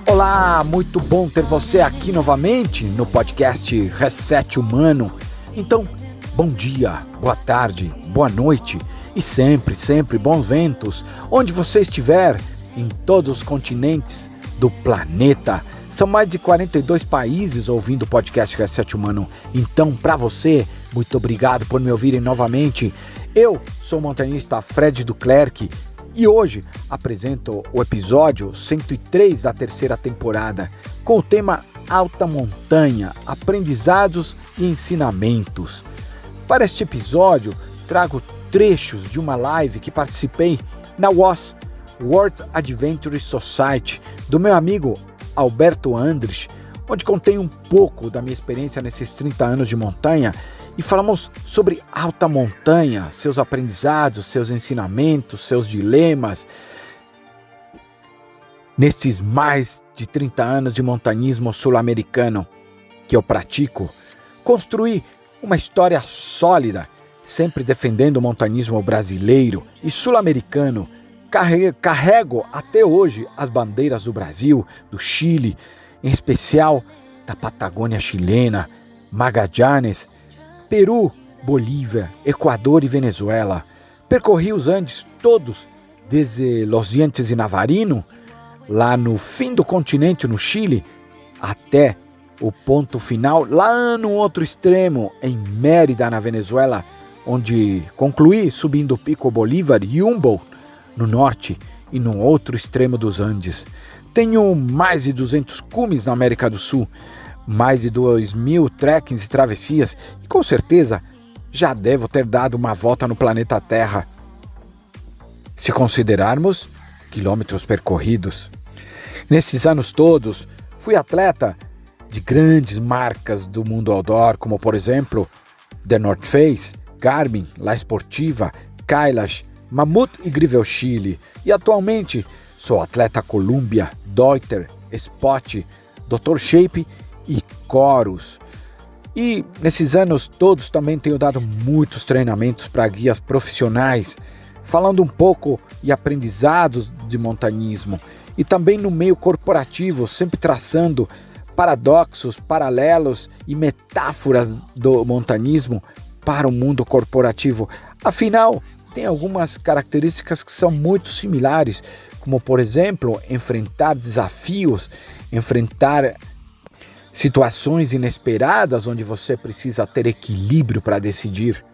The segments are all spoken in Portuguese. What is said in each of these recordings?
Olá, muito bom ter você aqui novamente no podcast Reset Humano. Então, bom dia, boa tarde, boa noite e sempre bons ventos, onde você estiver, em todos os continentes do planeta. São mais de 42 países ouvindo o podcast Reset Humano. Então, para você, muito obrigado por me ouvirem novamente. Eu sou o montanhista Fred Duclerc e hoje apresento o episódio 103 da terceira temporada, com o tema Alta Montanha, Aprendizados e Ensinamentos. Para este episódio, trago trechos de uma live que participei na WAS, World Adventure Society, do meu amigo Alberto Andrich, onde contei um pouco da minha experiência nesses 30 anos de montanha e falamos sobre alta montanha, seus aprendizados, seus ensinamentos, seus dilemas. Nesses mais de 30 anos de montanhismo sul-americano que eu pratico, construí uma história sólida, sempre defendendo o montanhismo brasileiro e sul-americano. Carrego até hoje as bandeiras do Brasil, do Chile, em especial da Patagônia chilena, Magallanes, Peru, Bolívia, Equador e Venezuela. Percorri os Andes todos, desde Los Dientes e Navarino, lá no fim do continente no Chile, até o ponto final, lá no outro extremo, em Mérida, na Venezuela, onde concluí subindo o Pico Bolívar e Humboldt, no norte e no outro extremo dos Andes. Tenho mais de 200 cumes na América do Sul, mais de 2.000 trekkings e travessias, e com certeza já devo ter dado uma volta no planeta Terra, se considerarmos quilômetros percorridos. Nesses anos todos, fui atleta de grandes marcas do mundo outdoor, como por exemplo, The North Face, Garmin, La Sportiva, Kailash, Mammut e Grivel Chile, e atualmente sou atleta Columbia, Deuter, Spot, Dr. Shape e Chorus. E nesses anos todos também tenho dado muitos treinamentos para guias profissionais, falando um pouco e aprendizados de montanhismo, e também no meio corporativo, sempre traçando paradoxos, paralelos e metáforas do montanhismo para o mundo corporativo. Afinal, tem algumas características que são muito similares, como por exemplo, enfrentar desafios, enfrentar situações inesperadas onde você precisa ter equilíbrio para decidir.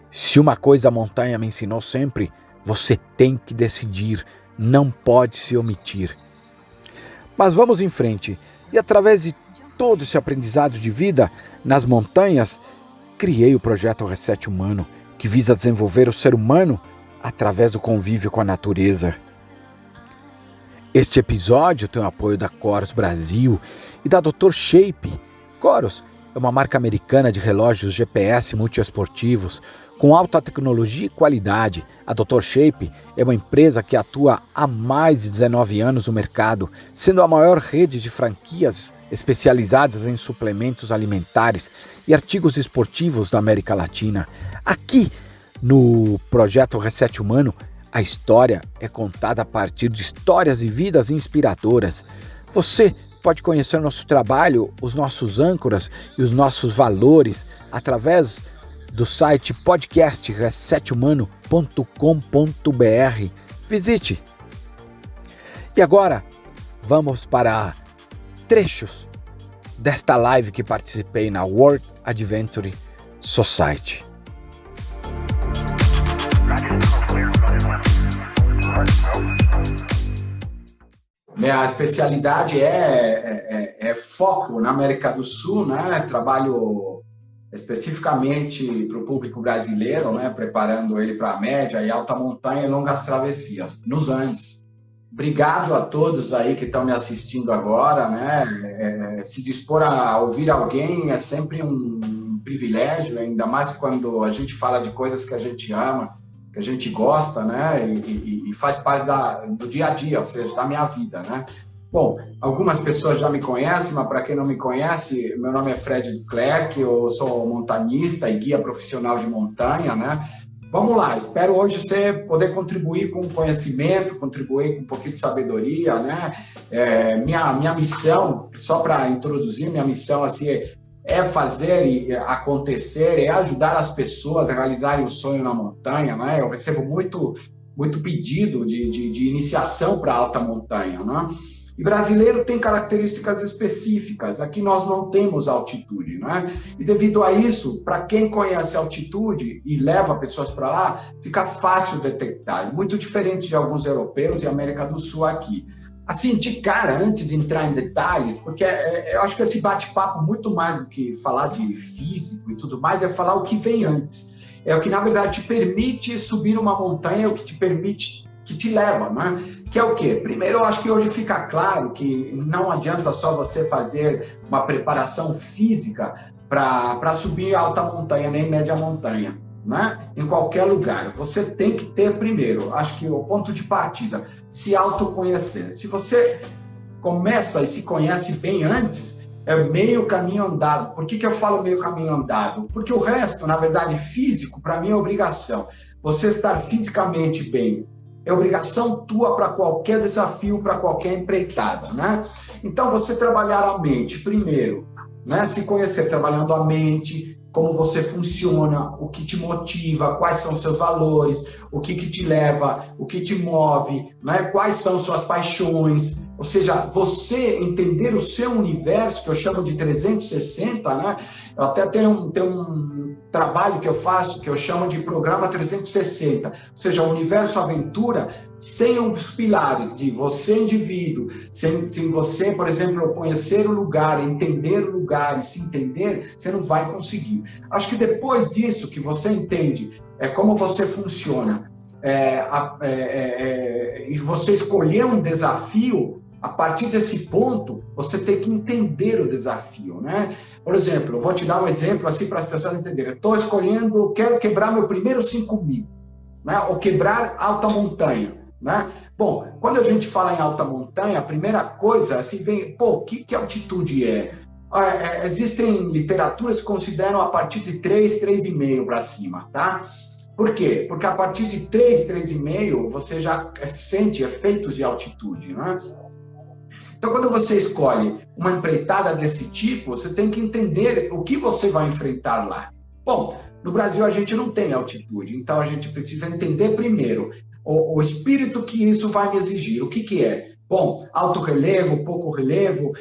Se uma coisa a montanha me ensinou sempre, você tem que decidir, não pode se omitir. Mas vamos em frente, e através de todo esse aprendizado de vida nas montanhas, criei o projeto Reset Humano, que visa desenvolver o ser humano através do convívio com a natureza. Este episódio tem o apoio da Chorus Brasil e da Dr. Shape. Chorus é uma marca americana de relógios GPS multiesportivos com alta tecnologia e qualidade. A Dr. Shape é uma empresa que atua há mais de 19 anos no mercado, sendo a maior rede de franquias especializadas em suplementos alimentares e artigos esportivos da América Latina. Aqui, no projeto Reset Humano, a história é contada a partir de histórias e vidas inspiradoras. Você pode conhecer nosso trabalho, os nossos âncoras e os nossos valores através do site podcastresethumano.com.br. Visite! E agora, vamos para trechos desta live que participei na World Adventure Society. Minha especialidade é foco na América do Sul, né? Trabalho especificamente para o público brasileiro, né? Preparando ele para a média e alta montanha e longas travessias nos Andes. Obrigado a todos aí que estão me assistindo agora, né? Se dispor a ouvir alguém é sempre um privilégio, ainda mais quando a gente fala de coisas que a gente ama, que a gente gosta, né? E faz parte do dia a dia, ou seja, da minha vida, né? Bom, algumas pessoas já me conhecem, mas para quem não me conhece, meu nome é Fred Duclerc, eu sou montanhista e guia profissional de montanha, né? Vamos lá, espero hoje você poder contribuir com conhecimento, contribuir com um pouquinho de sabedoria, né? Minha missão, só para introduzir, minha missão assim, é fazer acontecer, é ajudar as pessoas a realizarem o sonho na montanha, né? Eu recebo muito pedido de iniciação para alta montanha, né? E brasileiro tem características específicas. Aqui nós não temos altitude, né? E devido a isso, para quem conhece altitude e leva pessoas para lá, fica fácil detectar. Muito diferente de alguns europeus e América do Sul aqui. Assim, de cara, antes de entrar em detalhes, porque eu acho que esse bate-papo, muito mais do que falar de físico e tudo mais, é falar o que vem antes. É o que, na verdade, te permite subir uma montanha, é o que te permite, que te leva, né? Que é o quê? Primeiro, eu acho que hoje fica claro que não adianta só você fazer uma preparação física para subir alta montanha, nem média montanha, né? Em qualquer lugar. Você tem que ter primeiro, acho que o ponto de partida, se autoconhecer. Se você começa e se conhece bem antes, é meio caminho andado. Por que eu falo meio caminho andado? Porque o resto, na verdade, físico, para mim é obrigação. Você estar fisicamente bem é obrigação tua para qualquer desafio, para qualquer empreitada, né? Então, você trabalhar a mente primeiro, né? Se conhecer trabalhando a mente, como você funciona, o que te motiva, quais são os seus valores, o que te leva, o que te move, né? Quais são suas paixões, ou seja, você entender o seu universo, que eu chamo de 360, né? Eu até tenho um trabalho que eu faço, que eu chamo de programa 360, ou seja, o universo aventura sem os pilares de você indivíduo, sem você, por exemplo, conhecer o lugar, entender o lugar e se entender, você não vai conseguir. Acho que depois disso que você entende como você funciona e você escolher um desafio, a partir desse ponto, você tem que entender o desafio, né? Por exemplo, eu vou te dar um exemplo assim para as pessoas entenderem. Estou escolhendo, quero quebrar meu primeiro 5.000, né? Ou quebrar alta montanha, né? Bom, quando a gente fala em alta montanha, a primeira coisa, assim, vem, o que altitude é? Existem literaturas que consideram a partir de 3, 3,5 para cima, tá? Por quê? Porque a partir de 3, 3,5, você já sente efeitos de altitude, né? Então, quando você escolhe uma empreitada desse tipo, você tem que entender o que você vai enfrentar lá. Bom, no Brasil a gente não tem altitude, então a gente precisa entender primeiro o espírito que isso vai me exigir. O que é? Bom, alto relevo, pouco relevo,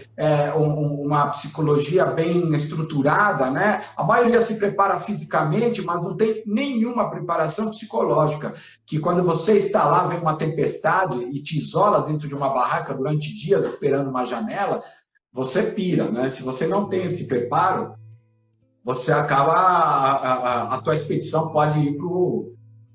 uma psicologia bem estruturada, né? A maioria se prepara fisicamente, mas não tem nenhuma preparação psicológica, que quando você está lá, vem uma tempestade e te isola dentro de uma barraca durante dias esperando uma janela, você pira, né? Se você não tem esse preparo, você acaba, a tua expedição pode ir para o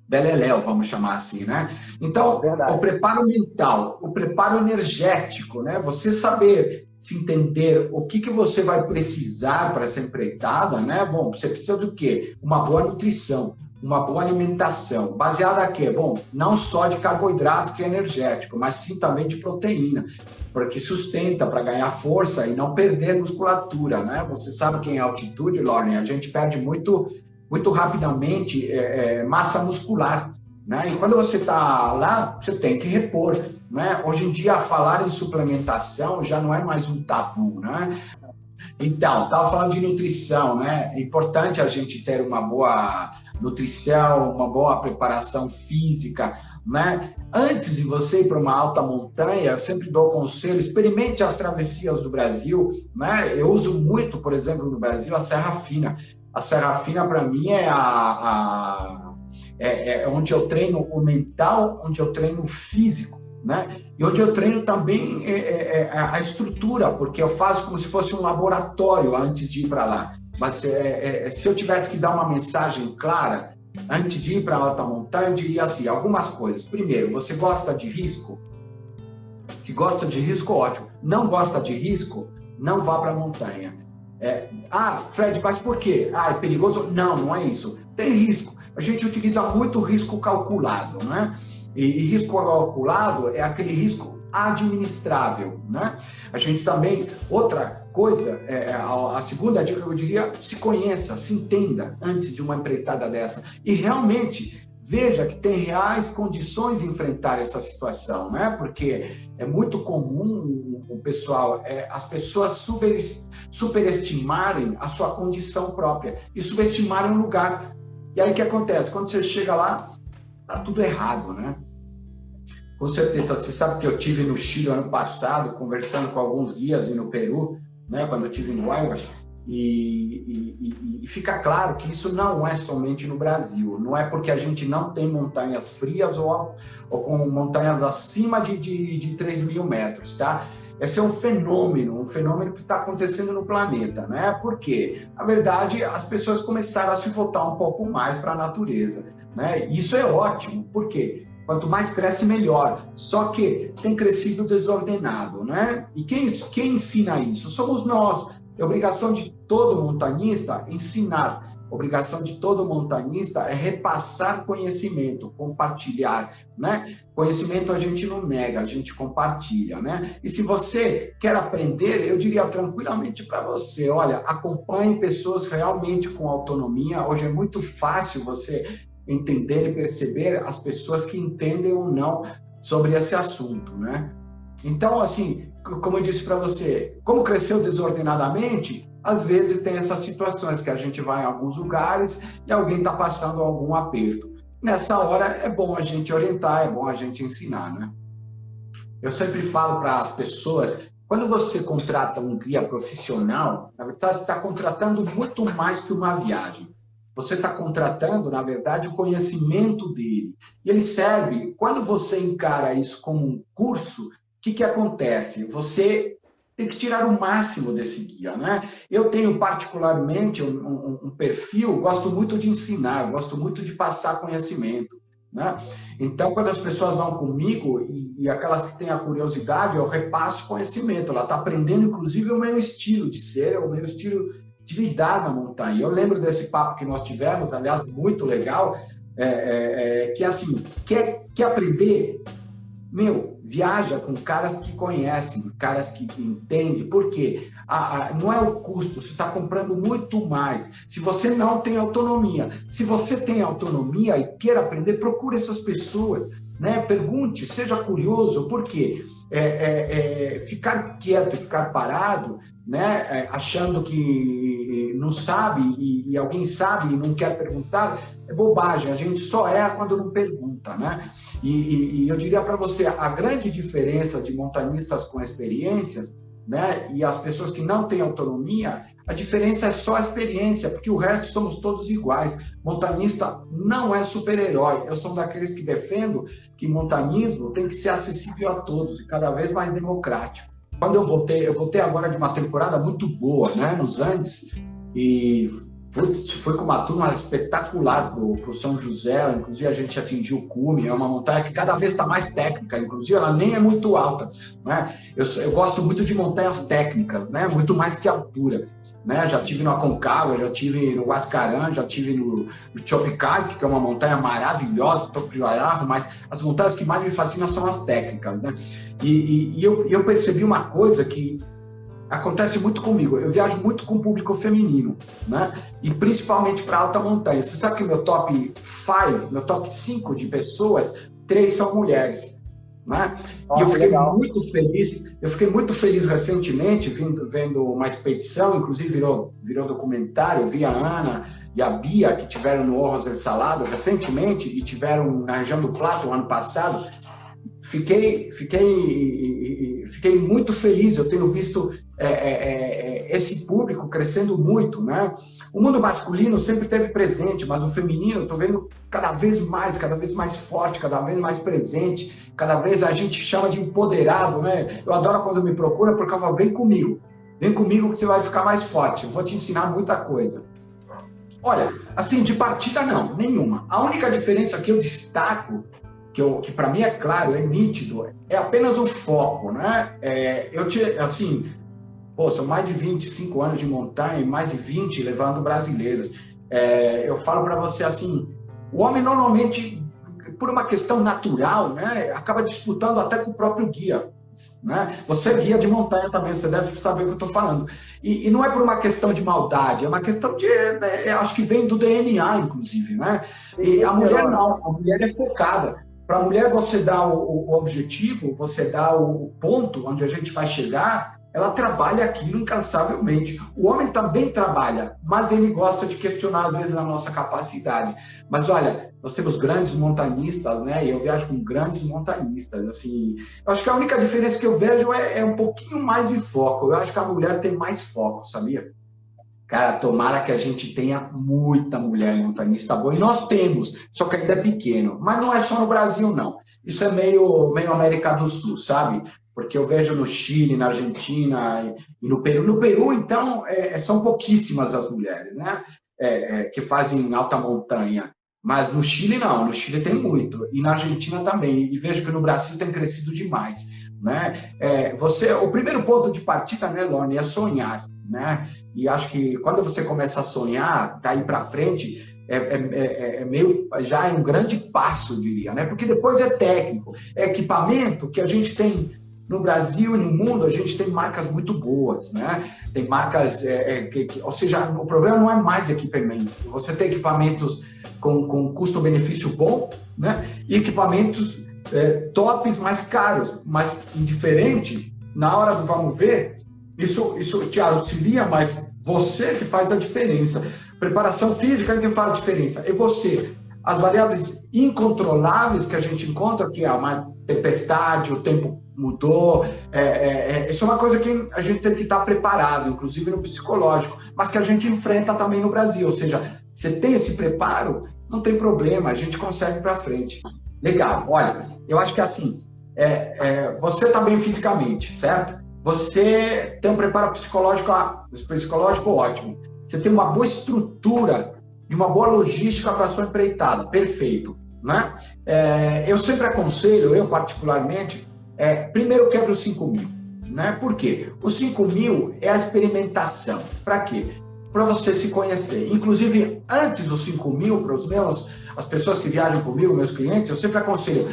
beleléu, vamos chamar assim, né? Então, o preparo mental, o preparo energético, né? Você saber se entender o que você vai precisar para essa empreitada, né? Bom, você precisa do quê? Uma boa nutrição, uma boa alimentação, baseada em quê? Bom, não só de carboidrato, que é energético, mas sim também de proteína, porque sustenta para ganhar força e não perder musculatura, né? Você sabe que em altitude, Lauren, a gente perde muito rapidamente massa muscular, né? E quando você está lá, você tem que repor, né? Hoje em dia, falar em suplementação já não é mais um tabu, né? Então, estava falando de nutrição, né? É importante a gente ter uma boa nutrição, uma boa preparação física, né? Antes de você ir para uma alta montanha, eu sempre dou conselho, experimente as travessias do Brasil, né? Eu uso muito, por exemplo, no Brasil, a Serra Fina. A Serra Fina, para mim, é onde eu treino o mental, onde eu treino o físico, né? E onde eu treino também a estrutura, porque eu faço como se fosse um laboratório antes de ir para lá. Mas se eu tivesse que dar uma mensagem clara, antes de ir para a alta montanha, eu diria assim, algumas coisas. Primeiro, você gosta de risco? Se gosta de risco, ótimo. Não gosta de risco, não vá para a montanha. Fred, mas por quê? É perigoso? Não, não é isso. Tem risco. A gente utiliza muito risco calculado, né? E risco calculado é aquele risco administrável, né? A gente também, outra coisa, a segunda dica que eu diria, se conheça, se entenda antes de uma empreitada dessa e realmente veja que tem reais condições de enfrentar essa situação, né? Porque é muito comum o pessoal, as pessoas superestimarem a sua condição própria e subestimarem o lugar. E aí o que acontece? Quando você chega lá, tá tudo errado, né? Com certeza, você sabe que eu tive no Chile ano passado, conversando com alguns guias e no Peru, né? Quando eu tive no Ayahuasca. E fica claro que isso não é somente no Brasil, não é porque a gente não tem montanhas frias ou com montanhas acima de 3.000 metros, tá? Esse é um fenômeno que está acontecendo no planeta, né? Porque, na verdade, as pessoas começaram a se voltar um pouco mais para a natureza, né? Isso é ótimo, por quê? Quanto mais cresce, melhor. Só que tem crescido desordenado, né? E quem ensina isso? Somos nós. É obrigação de todo montanhista ensinar. A obrigação de todo montanhista é repassar conhecimento, compartilhar, né? Conhecimento a gente não nega, a gente compartilha, né? E se você quer aprender, eu diria tranquilamente para você, olha, acompanhe pessoas realmente com autonomia. Hoje é muito fácil você entender e perceber as pessoas que entendem ou não sobre esse assunto, né? Então, assim, como eu disse para você, como cresceu desordenadamente, às vezes tem essas situações que a gente vai em alguns lugares e alguém está passando algum aperto. Nessa hora é bom a gente orientar, é bom a gente ensinar, né? Eu sempre falo para as pessoas, quando você contrata um guia profissional, na verdade você está contratando muito mais que uma viagem. Você está contratando, na verdade, o conhecimento dele. E ele serve, quando você encara isso como um curso, o que acontece? Você tem que tirar o máximo desse guia, né? Eu tenho particularmente um perfil, gosto muito de ensinar, gosto muito de passar conhecimento, né? Então, quando as pessoas vão comigo, e aquelas que têm a curiosidade, eu repasso conhecimento. Ela está aprendendo, inclusive, o meu estilo de ser, o meu estilo de lidar na montanha. Eu lembro desse papo que nós tivemos, aliás, muito legal, que assim, quer aprender? Meu, viaja com caras que conhecem, caras que entendem. Por quê? Não é o custo, você está comprando muito mais. Se você não tem autonomia, se você tem autonomia e quer aprender, procure essas pessoas, né? Pergunte, seja curioso. Por quê? Ficar quieto e ficar parado, né? Achando que não sabe e alguém sabe e não quer perguntar, é bobagem. A gente só erra quando não pergunta, né? E eu diria para você, a grande diferença de montanhistas com experiências, né, e as pessoas que não têm autonomia, a diferença é só a experiência, porque o resto somos todos iguais. Montanhista não é super-herói. Eu sou daqueles que defendo que montanismo tem que ser acessível a todos e cada vez mais democrático. Quando eu voltei agora de uma temporada muito boa, né, nos Andes, e foi com uma turma espetacular pro São José, inclusive a gente atingiu o cume, é uma montanha que cada vez está mais técnica, inclusive ela nem é muito alta, né? Eu gosto muito de montanhas técnicas, né? Muito mais que altura, né? Já tive no Aconcagua, já tive no Huascarán, já tive no Chopicalque, que é uma montanha maravilhosa, Topo de Joararro, mas as montanhas que mais me fascinam são as técnicas, né? E eu percebi uma coisa que acontece muito comigo. Eu viajo muito com o público feminino, né? E principalmente para alta montanha. Você sabe que meu top 5, meu top 5 de pessoas, 3 são mulheres, né? Nossa, e eu fiquei legal. muito feliz. Eu fiquei muito feliz recentemente vendo uma expedição, inclusive virou documentário. Eu vi a Ana e a Bia que tiveram no Ojos del Salado recentemente e tiveram na região do Plata o ano passado. Fiquei muito feliz. Eu tenho visto esse público crescendo muito, né? O mundo masculino sempre esteve presente, mas o feminino eu estou vendo cada vez mais forte, cada vez mais presente, cada vez a gente chama de empoderado, né? Eu adoro quando me procura porque eu falo, vem comigo que você vai ficar mais forte, eu vou te ensinar muita coisa. Olha, assim, de partida não, nenhuma. A única diferença que eu destaco, que para mim é claro, é nítido, é apenas o foco, né? São mais de 25 anos de montanha e mais de 20 levando brasileiros. Eu falo para você assim, o homem normalmente, por uma questão natural, né, acaba disputando até com o próprio guia. né? Você é guia de montanha também, você deve saber o que eu estou falando. E não é por uma questão de maldade, é uma questão de, né, acho que vem do DNA, inclusive, né? E a mulher não, a mulher é focada. Para a mulher você dá o objetivo, você dá o ponto onde a gente vai chegar, ela trabalha aquilo incansavelmente. O homem também trabalha, mas ele gosta de questionar, às vezes, a nossa capacidade. Mas, olha, nós temos grandes montanhistas, né? E eu viajo com grandes montanhistas, assim. Eu acho que a única diferença que eu vejo é um pouquinho mais de foco. Eu acho que a mulher tem mais foco, sabia? Cara, tomara que a gente tenha muita mulher montanhista boa. E nós temos, só que ainda é pequeno. Mas não é só no Brasil, não. Isso é meio América do Sul, sabe? Porque eu vejo no Chile, na Argentina e no Peru. No Peru, então, são pouquíssimas as mulheres, né? Que fazem alta montanha. Mas no Chile, não. No Chile tem muito. E na Argentina também. E vejo que no Brasil tem crescido demais, né? O primeiro ponto de partida, né, Loni, é sonhar, né? E acho que quando você começa a sonhar, daí para frente, já é um grande passo, eu diria, né? Porque depois é técnico, é equipamento que a gente tem no Brasil e no mundo, a gente tem marcas muito boas, né? Tem marcas, ou seja, o problema não é mais equipamento. Você tem equipamentos com custo-benefício bom, né? E equipamentos tops mais caros, mas indiferente, na hora do vamos ver, isso te auxilia, mas você que faz a diferença. Preparação física é que faz a diferença. E você, as variáveis incontroláveis que a gente encontra, que é uma tempestade, o tempo mudou, isso é uma coisa que a gente tem que estar preparado, inclusive no psicológico, mas que a gente enfrenta também no Brasil. Ou seja, você tem esse preparo, não tem problema, a gente consegue para frente. Legal, olha, eu acho que assim, você está bem fisicamente, certo? Você tem um preparo psicológico ótimo. Você tem uma boa estrutura e uma boa logística para a sua empreitada. Perfeito, né? Eu sempre aconselho, eu particularmente, primeiro quebra os 5.000, né? Por quê? Os 5.000 é a experimentação. Para quê? Para você se conhecer. Inclusive, antes dos 5.000, para as pessoas que viajam comigo, meus clientes, eu sempre aconselho,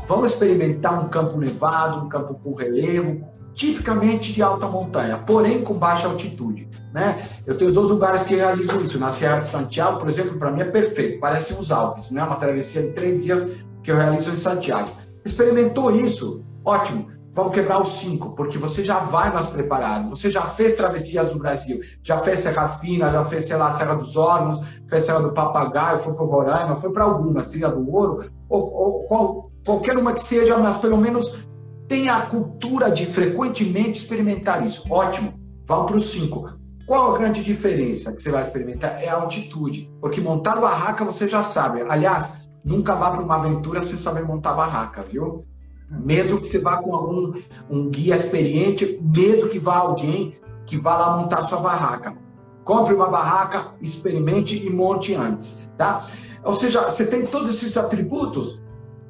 vamos experimentar um campo nevado, um campo com relevo, tipicamente de alta montanha, porém com baixa altitude, né? Eu tenho 2 lugares que realizam isso. Na Serra de Santiago, por exemplo, para mim é perfeito, parece os Alpes, né? Uma travessia de 3 dias que eu realizo em Santiago. Experimentou isso? Ótimo. Vamos quebrar os 5, porque você já vai mais preparado. Você já fez travessias do Brasil, já fez Serra Fina, já fez, sei lá, Serra dos Órgãos, fez Serra do Papagaio, foi para o Roraima, foi para algumas, Trilha do Ouro, ou qualquer uma que seja, mas pelo menos tenha a cultura de frequentemente experimentar isso. Ótimo, vamos para os 5. Qual a grande diferença que você vai experimentar? É a altitude, porque montar barraca você já sabe. Aliás, nunca vá para uma aventura sem saber montar barraca, viu? Mesmo que você vá com um guia experiente, mesmo que vá alguém que vá lá montar sua barraca. Compre uma barraca, experimente e monte antes, tá? Ou seja, você tem todos esses atributos,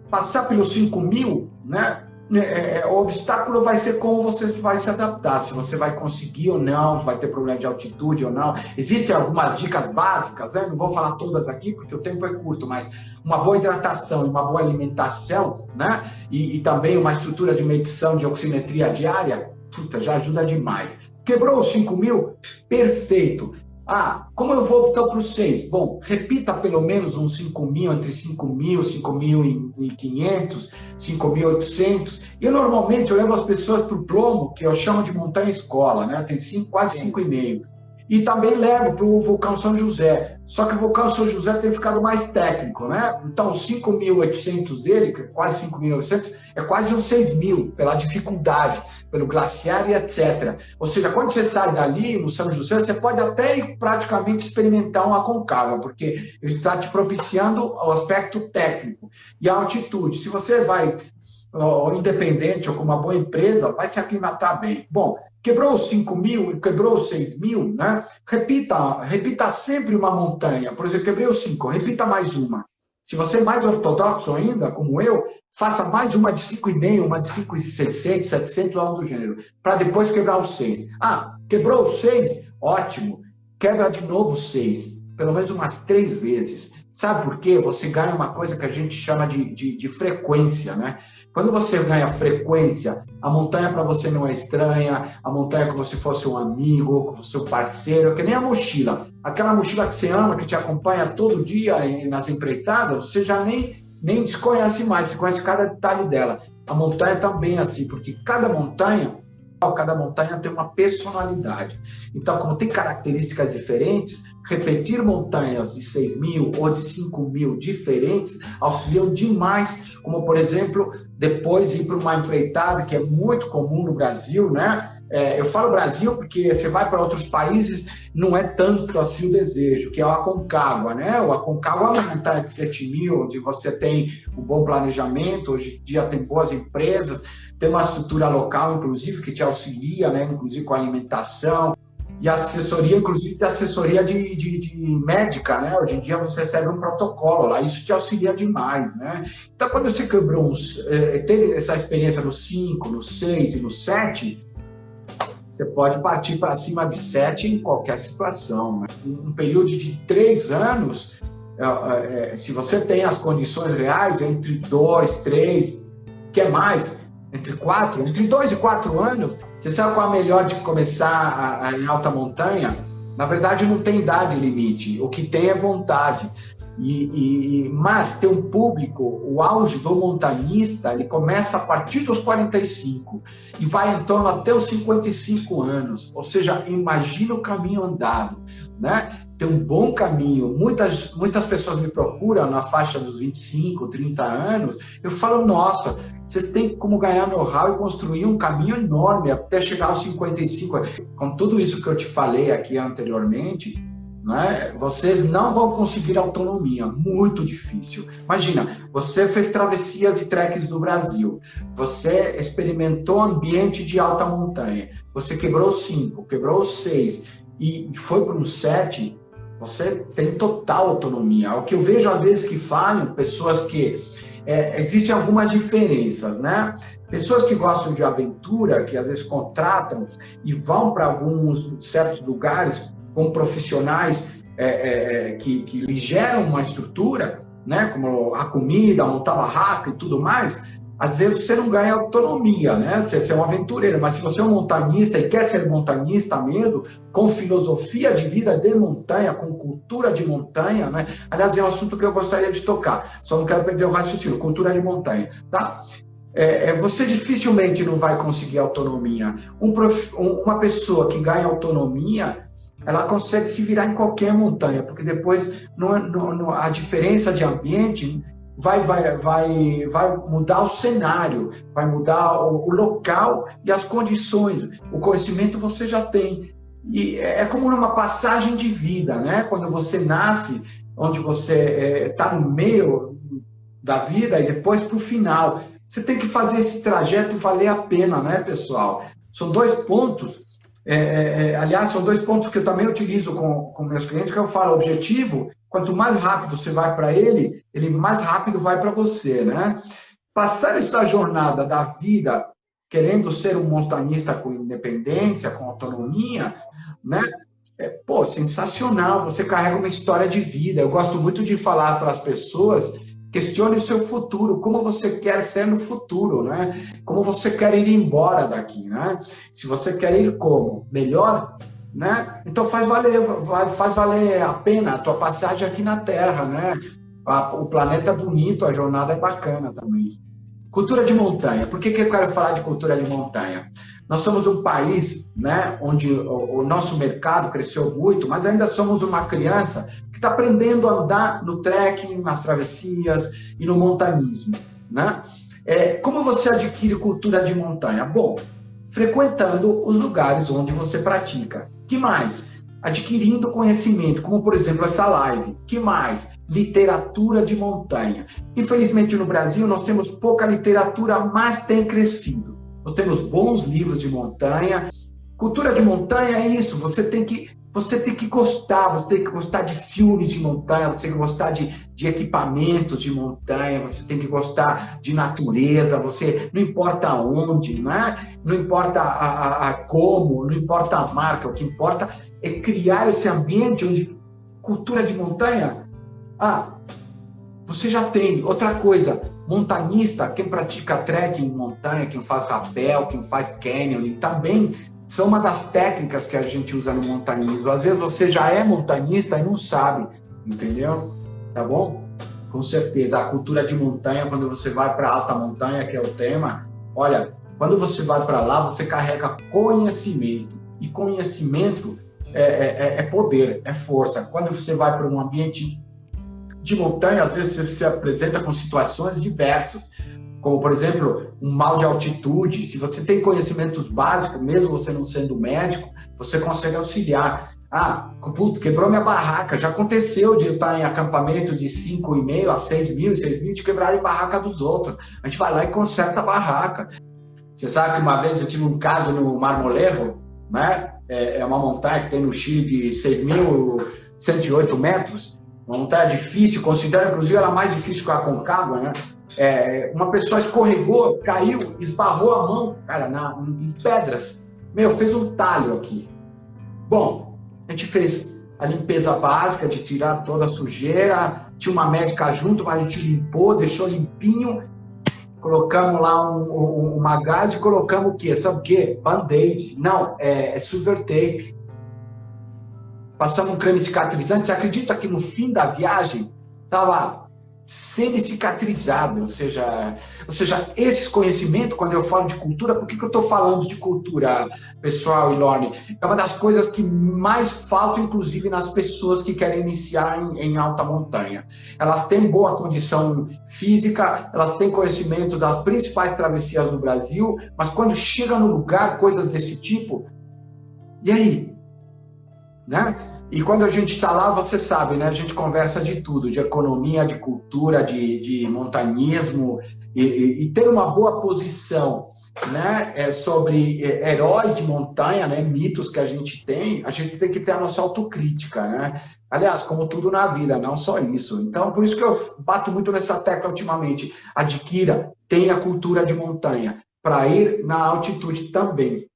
passar pelos 5.000, né? O obstáculo vai ser como você vai se adaptar, se você vai conseguir ou não, se vai ter problema de altitude ou não. Existem algumas dicas básicas, né? Não vou falar todas aqui porque o tempo é curto, mas uma boa hidratação e uma boa alimentação, né? E também uma estrutura de medição de oximetria diária, já ajuda demais. Quebrou os 5.000? Perfeito. Como eu vou então para os 6? Bom, repita pelo menos uns 5.000, entre 5.000, 5.500, 5.800. Eu normalmente levo as pessoas para o Plomo, que eu chamo de montanha escola, né? Tem quase 5,5. E também levo para o Vulcão São José. Só que o Vulcão São José tem ficado mais técnico, né? Então, os 5.800 dele, que é quase 5.900, é quase uns 6.000, pela dificuldade, pelo glaciar e etc. Ou seja, quando você sai dali, no São José, você pode até ir praticamente experimentar uma Aconcagua, porque ele está te propiciando o aspecto técnico. E a altitude, se você vai independente ou com uma boa empresa, vai se aclimatar bem. Bom, quebrou os 5.000, quebrou os 6.000, né? Repita sempre uma montanha. Por exemplo, quebrei os 5, repita mais uma. Se você é mais ortodoxo ainda, como eu, faça mais uma de 5,5, uma de 5,600, 700, algo do gênero, para depois quebrar os 6. Quebrou os 6? Ótimo. Quebra de novo os 6, pelo menos umas 3 vezes. Sabe por quê? Você ganha uma coisa que a gente chama de frequência, né? Quando você ganha frequência, a montanha para você não é estranha, a montanha é como se fosse um amigo, como se fosse um parceiro, que nem a mochila. Aquela mochila que você ama, que te acompanha todo dia nas empreitadas, você já nem desconhece mais, você conhece cada detalhe dela. A montanha também é assim, porque cada montanha tem uma personalidade. Então, como tem características diferentes, repetir montanhas de 6.000 ou de 5.000 diferentes auxiliam demais, como, por exemplo, depois ir para uma empreitada, que é muito comum no Brasil, né? Eu falo Brasil porque você vai para outros países, não é tanto assim o desejo, que é o Aconcagua, né? O Aconcagua é uma montanha de 7.000, onde você tem um bom planejamento, hoje em dia tem boas empresas, tem uma estrutura local, inclusive, que te auxilia, né? Inclusive com alimentação, e assessoria, inclusive tem assessoria de médica, né? Hoje em dia você recebe um protocolo lá, isso te auxilia demais, né? Então, quando você quebrou teve essa experiência no 5, no 6 e no 7, você pode partir para cima de 7 em qualquer situação, né? Um período de 3 anos, se você tem as condições reais, entre 2, 3, quer mais, entre 2 e 4 anos, você sabe qual é a melhor de começar em alta montanha? Na verdade, não tem idade limite, o que tem é vontade. Mas tem um público, o auge do montanhista, ele começa a partir dos 45 e vai em torno até os 55 anos, ou seja, imagina o caminho andado, né? Tem um bom caminho, muitas pessoas me procuram na faixa dos 25, 30 anos, eu falo, nossa, vocês têm como ganhar know-how e construir um caminho enorme até chegar aos 55, com tudo isso que eu te falei aqui anteriormente, né? Vocês não vão conseguir autonomia, muito difícil. Imagina, você fez travessias e treques do Brasil, você experimentou ambiente de alta montanha, você quebrou 5, quebrou 6 e foi para um 7, você tem total autonomia. O que eu vejo às vezes que falham, pessoas que... existem algumas diferenças, né? Pessoas que gostam de aventura, que às vezes contratam e vão para alguns certos lugares com profissionais que lhe geram uma estrutura, né? Como a comida, montar barraca e tudo mais, às vezes você não ganha autonomia, né? Você é um aventureiro, mas se você é um montanhista e quer ser montanhista mesmo, com filosofia de vida de montanha, com cultura de montanha, né? Aliás, é um assunto que eu gostaria de tocar, só não quero perder o raciocínio, cultura de montanha, tá? Você dificilmente não vai conseguir autonomia. Uma pessoa que ganha autonomia, ela consegue se virar em qualquer montanha, porque depois a diferença de ambiente vai mudar o cenário, vai mudar o local e as condições. O conhecimento você já tem. E é como numa passagem de vida, né? Quando você nasce, onde você está no meio da vida e depois para o final. Você tem que fazer esse trajeto valer a pena, né, pessoal? São 2 pontos. Aliás, são 2 pontos que eu também utilizo com meus clientes, que eu falo, objetivo, quanto mais rápido você vai para ele mais rápido vai para você, né? Passar essa jornada da vida querendo ser um montanhista com independência, com autonomia, né? Sensacional, você carrega uma história de vida. Eu gosto muito de falar para as pessoas, questione o seu futuro, como você quer ser no futuro, né? Como você quer ir embora daqui, né? Se você quer ir como? Melhor, né? Então faz valer a pena a tua passagem aqui na Terra, né? O planeta é bonito, a jornada é bacana também. Cultura de montanha. Por que eu quero falar de cultura de montanha? Nós somos um país, né, onde o nosso mercado cresceu muito, mas ainda somos uma criança que está aprendendo a andar no trekking, nas travessias e no montanismo, né? Como você adquire cultura de montanha? Bom, frequentando os lugares onde você pratica. Que mais? Adquirindo conhecimento, como por exemplo essa live. Que mais? Literatura de montanha. Infelizmente no Brasil nós temos pouca literatura, mas tem crescido. Nós temos bons livros de montanha. Cultura de montanha é isso, você tem que gostar, você tem que gostar de filmes de montanha, você tem que gostar de equipamentos de montanha, você tem que gostar de natureza, não importa onde, né? Não importa como, não importa a marca, o que importa é criar esse ambiente onde cultura de montanha, você já tem. Outra coisa, montanhista, quem pratica trekking em montanha, quem faz rapel, quem faz canyoning, também são uma das técnicas que a gente usa no montanhismo. Às vezes você já é montanhista e não sabe, entendeu? Tá bom? Com certeza, a cultura de montanha, quando você vai para alta montanha, que é o tema, olha, quando você vai para lá, você carrega conhecimento. E conhecimento é poder, é força. Quando você vai para um ambiente de montanha, às vezes você se apresenta com situações diversas, como, por exemplo, um mal de altitude. Se você tem conhecimentos básicos, mesmo você não sendo médico, você consegue auxiliar. Putz, quebrou minha barraca. Já aconteceu de eu estar em acampamento de 5.500 a 6.000, de quebrar a barraca dos outros. A gente vai lá e conserta a barraca. Você sabe que uma vez eu tive um caso no Marmolejo, né? É uma montanha que tem no Chile de 6.108 metros, uma montanha difícil, considero inclusive ela mais difícil que a Aconcagua, né? Uma pessoa escorregou, caiu, esbarrou a mão, cara, em pedras. Fez um talho aqui. Bom, a gente fez a limpeza básica de tirar toda a sujeira, tinha uma médica junto, mas a gente limpou, deixou limpinho. Colocamos lá uma gás e colocamos o quê? Sabe o quê? Band-aid. Não, é silver tape. Passamos um creme cicatrizante. Você acredita que no fim da viagem estava semi-cicatrizado? Ou seja, esses conhecimentos, quando eu falo de cultura, por que eu estou falando de cultura, pessoal, Ilorne? É uma das coisas que mais falta, inclusive, nas pessoas que querem iniciar em alta montanha. Elas têm boa condição física, elas têm conhecimento das principais travessias do Brasil, mas quando chega no lugar, coisas desse tipo, e aí? Né? E quando a gente está lá, você sabe, né? A gente conversa de tudo, de economia, de cultura, de montanhismo, e ter uma boa posição, né? Sobre heróis de montanha, né? Mitos que a gente tem que ter a nossa autocrítica, né? Aliás, como tudo na vida, não só isso. Então, por isso que eu bato muito nessa tecla ultimamente. Adquira, tenha cultura de montanha, para ir na altitude também.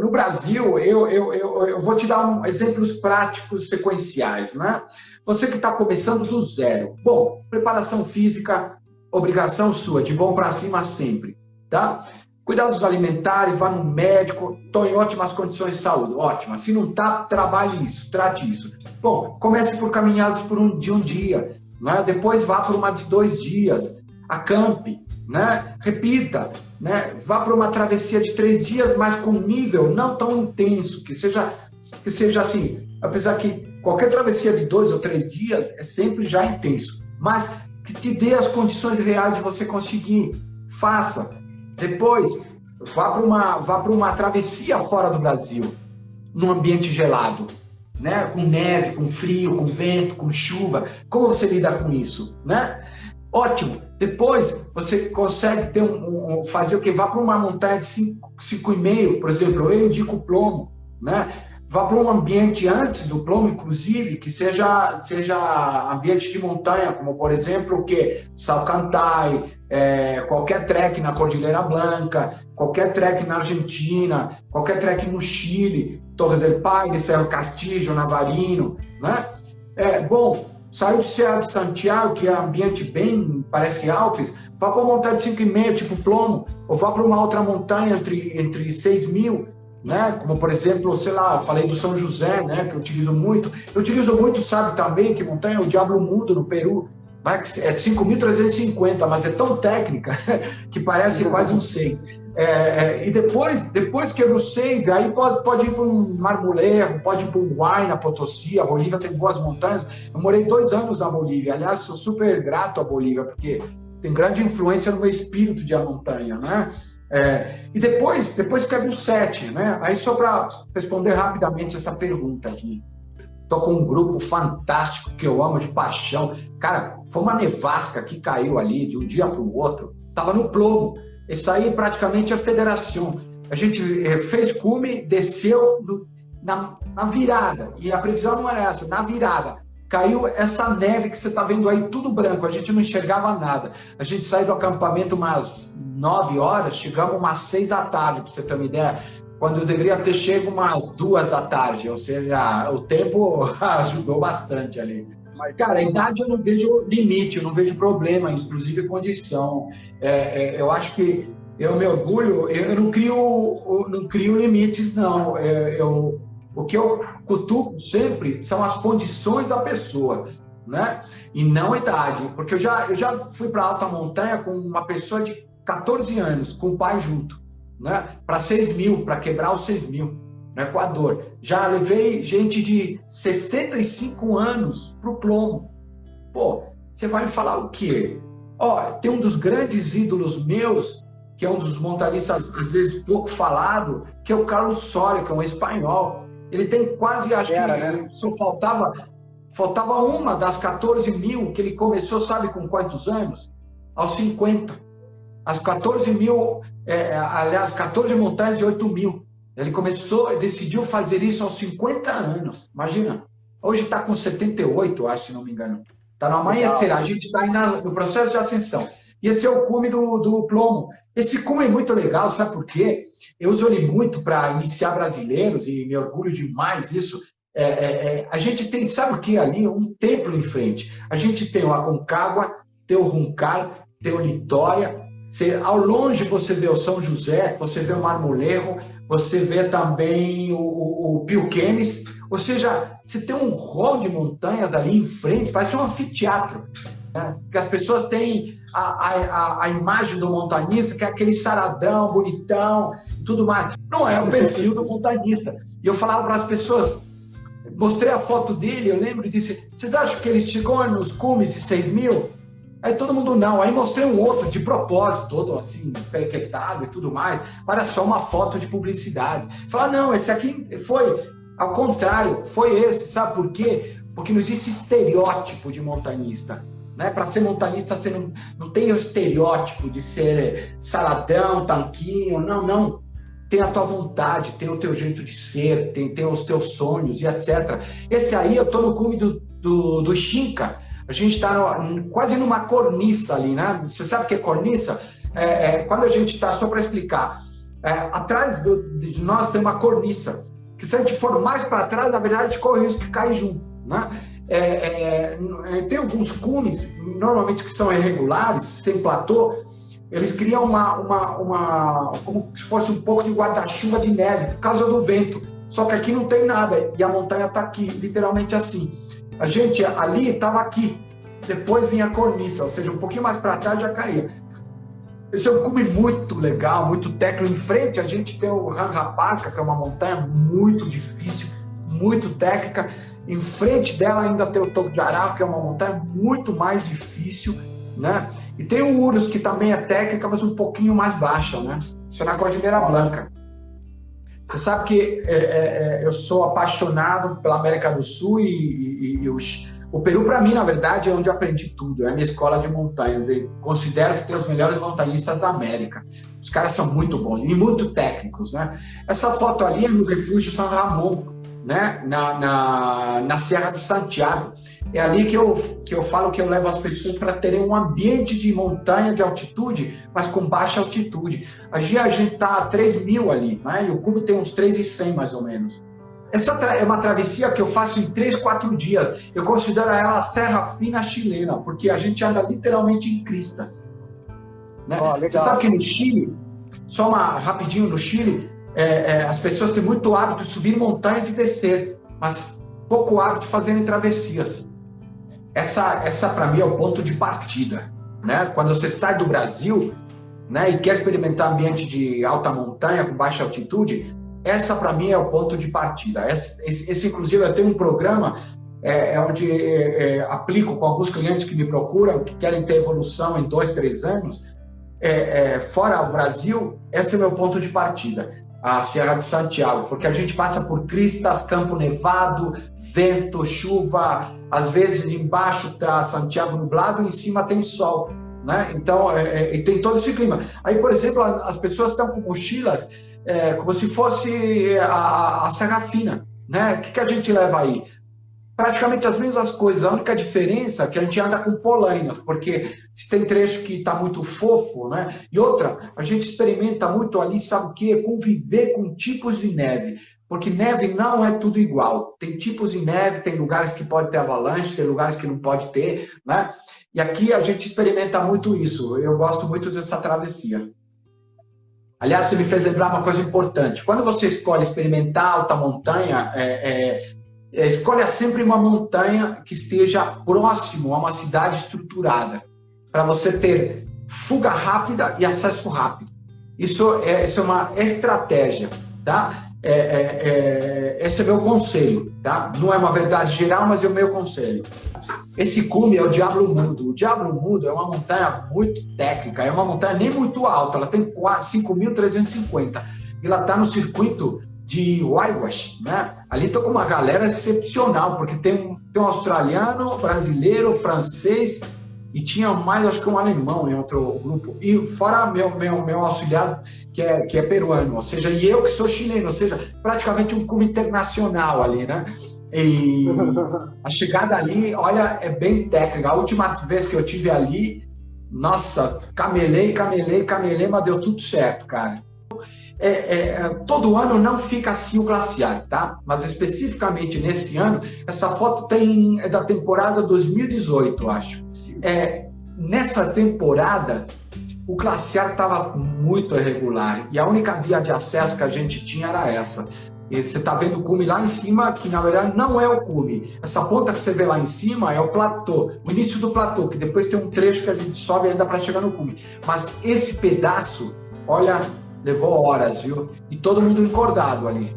No Brasil, eu vou te dar exemplos práticos sequenciais, né? Você que está começando do zero. Bom, preparação física, obrigação sua, de bom para cima sempre, tá? Cuidados alimentares, vá no médico, estou em ótimas condições de saúde, ótima. Se não está, trabalhe isso, trate isso. Bom, comece por caminhadas de um dia, né? Depois vá por uma de 2 dias, acampe, né? Repita, né? Vá para uma travessia de 3 dias, mas com nível não tão intenso, que seja assim, apesar que qualquer travessia de 2 ou 3 dias é sempre já intenso, mas que te dê as condições reais de você conseguir, faça. Depois, vá para uma travessia fora do Brasil, num ambiente gelado, né? Com neve, com frio, com vento, com chuva. Como você lida com isso, né? Ótimo. Depois, você consegue fazer o quê? Vá para uma montanha de 5,5, por exemplo, eu indico o plomo, né? Vá para um ambiente antes do plomo, inclusive, que seja ambiente de montanha, como, por exemplo, o quê? Salcantay, qualquer trek na Cordilheira Blanca, qualquer trek na Argentina, qualquer trek no Chile, Torres del Paine, Cerro Castillo, Navarino, né? Bom, saiu de Serra de Santiago, que é ambiente bem, parece Alpes, vá para uma montanha de 5,5, tipo plomo, ou vá para uma outra montanha entre 6.000, né? Como, por exemplo, sei lá, falei do São José, né? Que eu utilizo muito. Eu utilizo muito, sabe também, que montanha é o Diablo Mudo, no Peru. É de 5.350, mas é tão técnica que parece quase um 100. E depois que eu 6, aí pode ir para um Marmolejo, pode ir para um Huayna Potosí. A Bolívia tem boas montanhas. Eu morei 2 anos na Bolívia. Aliás, sou super grato à Bolívia, porque tem grande influência no meu espírito de a montanha, né? E depois que abriu 7, né? Aí só para responder rapidamente essa pergunta aqui. Tô com um grupo fantástico que eu amo de paixão. Cara, foi uma nevasca que caiu ali de um dia para o outro. Tava no plomo. Isso aí praticamente é federação. A gente fez cume, desceu na virada. E a previsão não era essa, na virada. Caiu essa neve que você está vendo aí, tudo branco, a gente não enxergava nada. A gente saiu do acampamento umas 9 horas, chegamos umas 6 da tarde, para você ter uma ideia, quando eu deveria ter chego umas 2 da tarde, ou seja, o tempo ajudou bastante ali. Cara, a idade eu não vejo limite, eu não vejo problema, inclusive condição. Eu acho que eu me orgulho, eu não crio limites, não. O que eu cutuco sempre são as condições da pessoa, né? E não a idade. Porque eu já fui para alta montanha com uma pessoa de 14 anos, com o pai junto, né? Para 6.000, para quebrar os 6.000. No Equador. Já levei gente de 65 anos para o plomo. Pô, você vai me falar o quê? Ó, tem um dos grandes ídolos meus, que é um dos montanistas, às vezes, pouco falado, que é o Carlos Soria, que é um espanhol. Ele tem quase, acho que só faltava uma das 14.000 que ele começou, sabe com quantos anos? Aos 50. As 14.000, aliás, 14 montanhas de 8.000. Ele decidiu fazer isso aos 50 anos. Imagina. Hoje está com 78, acho, se não me engano. Está no amanhecer. A gente está aí no processo de ascensão. E esse é o cume do plomo. Esse cume é muito legal, sabe por quê? Eu uso ele muito para iniciar brasileiros e me orgulho demais disso. A gente tem, sabe o que ali? Um templo em frente. A gente tem o Aconcagua, tem o Juncal, tem o Litória. Ao longe você vê o São José, você vê o Marmolejo, você vê também o Piuquenes, ou seja, você tem um rol de montanhas ali em frente, parece um anfiteatro, né? Que as pessoas têm a imagem do montanista, que é aquele saradão, bonitão, tudo mais. Não é o perfil do montanista. E eu falava para as pessoas, mostrei a foto dele, eu lembro e disse, vocês acham que ele chegou nos cumes de 6.000? Aí todo mundo não, aí mostrei um outro de propósito, todo assim, perequetado e tudo mais, para só uma foto de publicidade. Falar, não, esse aqui foi, ao contrário, foi esse, sabe por quê? Porque não existe estereótipo de montanista, né? Para ser montanista você não tem o estereótipo de ser saladão, tanquinho, não. Tem a tua vontade, tem o teu jeito de ser, tem os teus sonhos e etc. Esse aí, eu tô no cume do Xinca. A gente está quase numa corniça ali, né? Você sabe o que é corniça? Quando a gente está, só para explicar, atrás de nós tem uma corniça, que se a gente for mais para trás, na verdade, a gente corre o risco de cair junto, né? Tem alguns cumes, normalmente que são irregulares, sem platô, eles criam como se fosse um pouco de guarda-chuva de neve, por causa do vento. Só que aqui não tem nada, e a montanha está aqui, literalmente assim. A gente ali estava aqui, depois vinha a corniça, ou seja, um pouquinho mais para trás já caía. Esse é um cume muito legal, muito técnico. Em frente a gente tem o Rangapaka, que é uma montanha muito difícil, muito técnica. Em frente dela ainda tem o Toco de Arau, que é uma montanha muito mais difícil, né? E tem o Urus, que também é técnica, mas um pouquinho mais baixa, né? Isso é na Cordilheira Blanca. Você sabe que eu sou apaixonado pela América do Sul e o Peru, para mim, na verdade, é onde eu aprendi tudo. É a minha escola de montanha. Eu considero que tem os melhores montanhistas da América. Os caras são muito bons e muito técnicos, né? Essa foto ali é no Refúgio San Ramon, né? Na Serra de Santiago. É ali que eu falo que eu levo as pessoas para terem um ambiente de montanha, de altitude, mas com baixa altitude. A gente está a 3.000 ali, né? E o cubo tem uns 3.100 mais ou menos. Essa é uma travessia que eu faço em 3, 4 dias. Eu considero ela a Serra Fina chilena, porque a gente anda literalmente em cristas, né? Você sabe que no Chile, só rapidinho, no Chile, as pessoas têm muito hábito de subir montanhas e descer, mas pouco hábito de fazerem travessias. Essa para mim é o ponto de partida, né? Quando você sai do Brasil, né, e quer experimentar ambiente de alta montanha com baixa altitude, essa para mim é o ponto de partida. Esse inclusive, eu tenho um programa onde aplico com alguns clientes que me procuram, que querem ter evolução em 2, 3 anos, fora o Brasil. Esse é meu ponto de partida, a Serra de Santiago, porque a gente passa por cristas, campo nevado, vento, chuva, às vezes embaixo está Santiago nublado e em cima tem sol, né? Então, e tem todo esse clima. Aí, por exemplo, as pessoas estão com mochilas como se fosse a Serra Fina, né? O que a gente leva aí? praticamente as mesmas coisas. A única diferença é que a gente anda com polainas, porque se tem trecho que está muito fofo, né? E outra, a gente experimenta muito ali, sabe o quê? Conviver com tipos de neve. Porque neve não é tudo igual. Tem tipos de neve, tem lugares que pode ter avalanche, tem lugares que não pode ter, né? E aqui a gente experimenta muito isso. Eu gosto muito dessa travessia. Aliás, você me fez lembrar uma coisa importante. Quando você escolhe experimentar alta montanha, escolha sempre uma montanha que esteja próximo a uma cidade estruturada, para você ter fuga rápida e acesso rápido. Isso é uma estratégia, tá? Esse é o meu conselho, tá? Não é uma verdade geral, mas é o meu conselho. Esse cume é o Diablo Mudo. O Diablo Mudo é uma montanha muito técnica, é uma montanha nem muito alta, ela tem 5.350 e ela está no circuito de Waiwash, né? Ali estou com uma galera excepcional, porque tem um australiano, brasileiro, francês e tinha mais, acho que um alemão em outro grupo. E fora meu auxiliar, que é peruano, ou seja, e eu que sou chileno, ou seja, praticamente um cume internacional ali, né? E a chegada ali, olha, é bem técnica. A última vez que eu tive ali, nossa, camelei, mas deu tudo certo, cara. Todo ano não fica assim o glaciar, tá? Mas especificamente nesse ano, essa foto é da temporada 2018, acho. Nessa temporada, o glaciar estava muito irregular e a única via de acesso que a gente tinha era essa. E você está vendo o cume lá em cima, que na verdade não é o cume. Essa ponta que você vê lá em cima é o platô, o início do platô, que depois tem um trecho que a gente sobe ainda para chegar no cume. Mas esse pedaço, olha, levou horas, viu? E todo mundo encordado ali.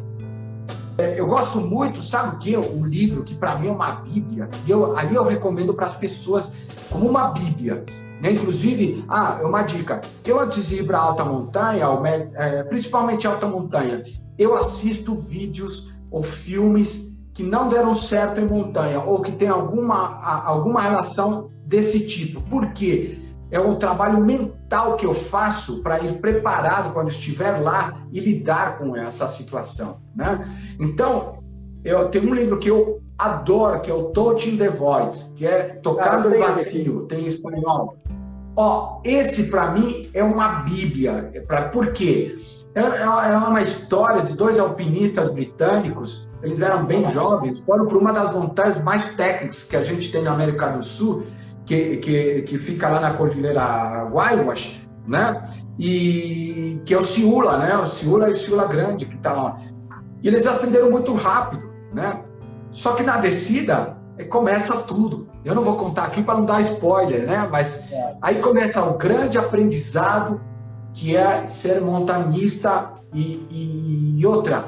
Eu gosto muito, sabe o quê? Um livro que para mim é uma bíblia, e ali eu recomendo para as pessoas como uma bíblia. Né? Inclusive, uma dica, eu antes de ir para alta montanha, principalmente alta montanha, eu assisto vídeos ou filmes que não deram certo em montanha, ou que tem alguma relação desse tipo. Por quê? É um trabalho mental que eu faço para ir preparado quando estiver lá e lidar com essa situação. Né? Então, eu tenho um livro que eu adoro, que é o Touching the Void, que é Tocando o Vazio, tem em espanhol. Esse para mim é uma bíblia. Por quê? É uma história de dois alpinistas britânicos, eles eram bem jovens, foram para uma das montanhas mais técnicas que a gente tem na América do Sul, que fica lá na Cordilheira Waiwash, né? E que é o Ciúla, né? O Ciúla e o Ciúla Grande, que está lá. E eles ascenderam muito rápido, né? Só que na descida começa tudo. Eu não vou contar aqui para não dar spoiler, né? Mas aí começa o grande aprendizado, que é ser montanhista e outra,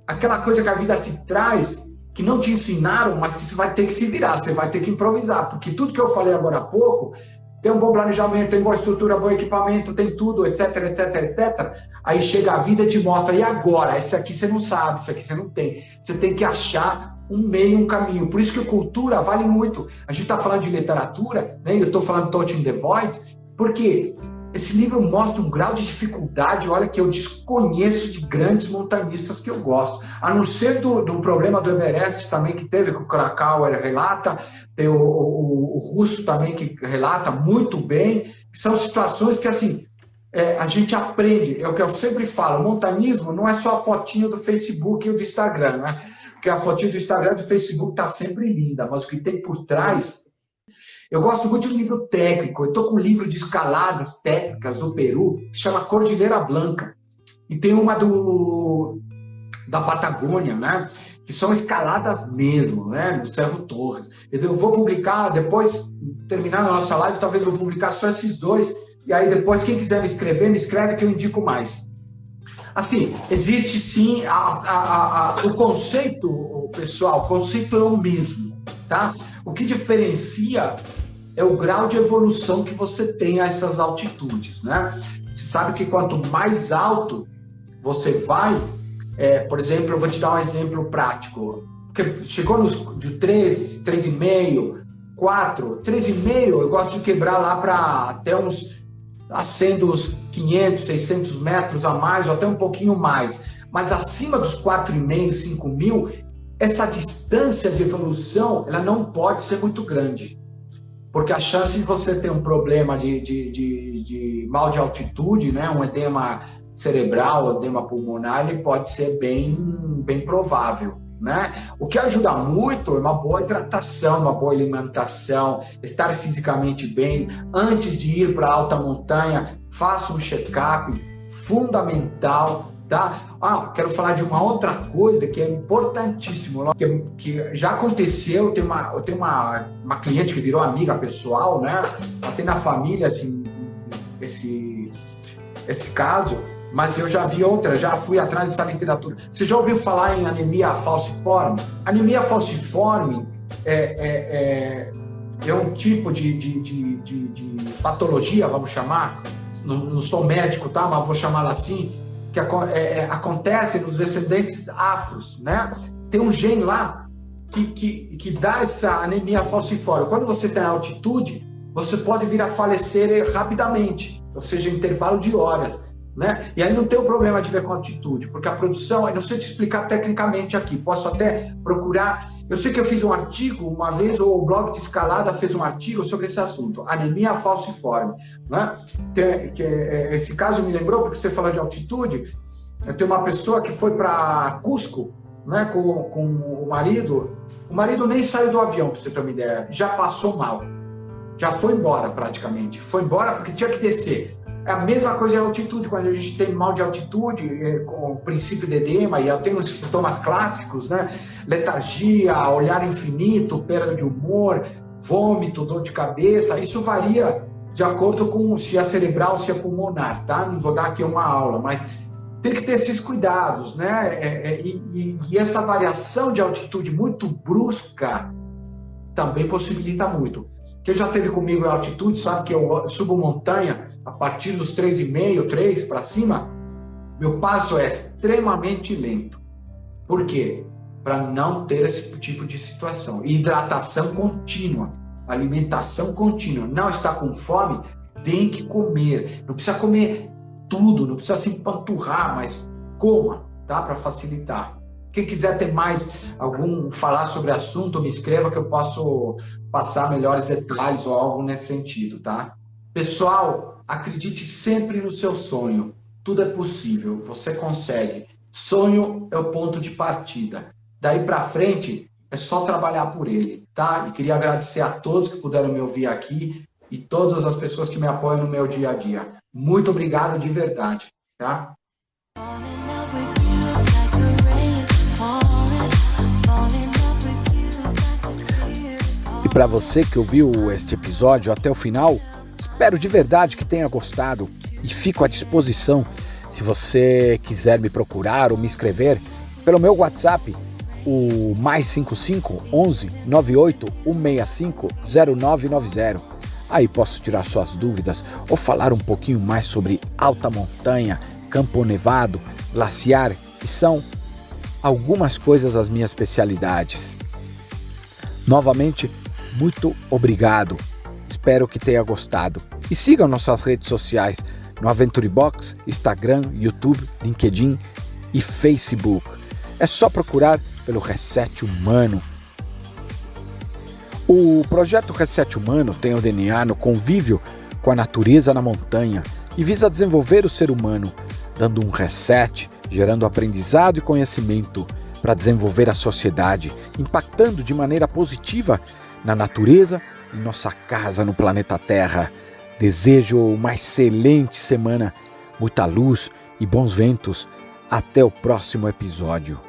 aquela coisa que a vida te traz, que não te ensinaram, mas que você vai ter que se virar, você vai ter que improvisar, porque tudo que eu falei agora há pouco, tem um bom planejamento, tem boa estrutura, bom equipamento, tem tudo, etc, etc, etc. Aí chega a vida e te mostra, e agora? Esse aqui você não sabe, esse aqui você não tem. Você tem que achar um meio, um caminho. Por isso que cultura vale muito. A gente está falando de literatura, né? Eu estou falando de Touching the Void, porque esse livro mostra um grau de dificuldade, olha, que eu desconheço de grandes montanhistas que eu gosto. A não ser do problema do Everest também, que teve, que o Krakauer relata, tem o russo também que relata muito bem. São situações que, assim, a gente aprende. É o que eu sempre falo, montanismo não é só a fotinho do Facebook e do Instagram, né? Porque a fotinho do Instagram e do Facebook está sempre linda, mas o que tem por trás... Eu gosto muito de um livro técnico. Eu estou com um livro de escaladas técnicas do Peru, que se chama Cordilheira Blanca. E tem uma da Patagônia, né? Que são escaladas mesmo, né? No Cerro Torres. Eu vou publicar, depois, terminar a nossa live, talvez eu vou publicar só esses dois. E aí depois, quem quiser me escrever, me escreve que eu indico mais. Assim, existe sim o conceito, pessoal, o conceito é o mesmo, tá? O que diferencia é o grau de evolução que você tem a essas altitudes, né? Você sabe que quanto mais alto você vai, por exemplo, eu vou te dar um exemplo prático, porque chegou de 3, 3,5, 4, 3,5, eu gosto de quebrar lá para até acendo os 500, 600 metros a mais, ou até um pouquinho mais, mas acima dos 4,5, 5 mil, essa distância de evolução, ela não pode ser muito grande. Porque a chance de você ter um problema de mal de altitude, né, um edema cerebral, edema pulmonar, ele pode ser bem provável, né? O que ajuda muito é uma boa hidratação, uma boa alimentação, estar fisicamente bem. Antes de ir para a alta montanha, faça um check-up fundamental, tá? Quero falar de uma outra coisa que é importantíssimo, que já aconteceu. Eu tenho uma cliente que virou amiga pessoal, né? Ela tem na família assim, esse caso, mas eu já vi outra, já fui atrás dessa literatura. Você já ouviu falar em anemia falciforme? Anemia falciforme é um tipo de patologia, vamos chamar, não sou médico, tá? Mas vou chamá-la assim, que acontece nos descendentes afros, né? Tem um gene lá que dá essa anemia falciforme. Quando você tem altitude, você pode vir a falecer rapidamente, ou seja, em intervalo de horas, né? E aí não tem o problema de ver com altitude, porque a produção, eu não sei te explicar tecnicamente aqui, posso até procurar. Eu sei que eu fiz um artigo uma vez, ou o blog de escalada fez um artigo sobre esse assunto, anemia falciforme, né? Esse caso me lembrou, porque você falou de altitude. Eu tenho uma pessoa que foi para Cusco, né, com o marido. O marido nem saiu do avião, para você ter uma ideia, já passou mal, já foi embora praticamente, foi embora porque tinha que descer. É a mesma coisa em altitude, quando a gente tem mal de altitude, com o princípio de edema, e eu tenho os sintomas clássicos, né? Letargia, olhar infinito, perda de humor, vômito, dor de cabeça. Isso varia de acordo com se é cerebral ou se é pulmonar, tá? Não vou dar aqui uma aula, mas tem que ter esses cuidados, né? E essa variação de altitude muito brusca também possibilita muito. Quem já esteve comigo em altitude sabe que eu subo montanha a partir dos 3,5, 3 para cima, meu passo é extremamente lento. Por quê? Para não ter esse tipo de situação. Hidratação contínua, alimentação contínua. Não está com fome, tem que comer. Não precisa comer tudo, não precisa se empanturrar, mas coma, tá? Para facilitar. Quem quiser ter mais falar sobre o assunto, me escreva que eu posso passar melhores detalhes ou algo nesse sentido, tá? Pessoal, acredite sempre no seu sonho. Tudo é possível, você consegue. Sonho é o ponto de partida. Daí para frente, é só trabalhar por ele, tá? E queria agradecer a todos que puderam me ouvir aqui e todas as pessoas que me apoiam no meu dia a dia. Muito obrigado de verdade, tá? E para você que ouviu este episódio até o final, espero de verdade que tenha gostado e fico à disposição se você quiser me procurar ou me escrever pelo meu WhatsApp, o +55 11 98 165 0990. Aí posso tirar suas dúvidas ou falar um pouquinho mais sobre alta montanha, campo nevado, glaciar, que são algumas coisas das minhas especialidades. Novamente, muito obrigado. Espero que tenha gostado. E sigam nossas redes sociais no Aventure Box, Instagram, YouTube, LinkedIn e Facebook. É só procurar pelo Reset Humano. O projeto Reset Humano tem o DNA no convívio com a natureza na montanha e visa desenvolver o ser humano, dando um reset, gerando aprendizado e conhecimento para desenvolver a sociedade, impactando de maneira positiva na natureza e nossa casa no planeta Terra. Desejo uma excelente semana, muita luz e bons ventos. Até o próximo episódio.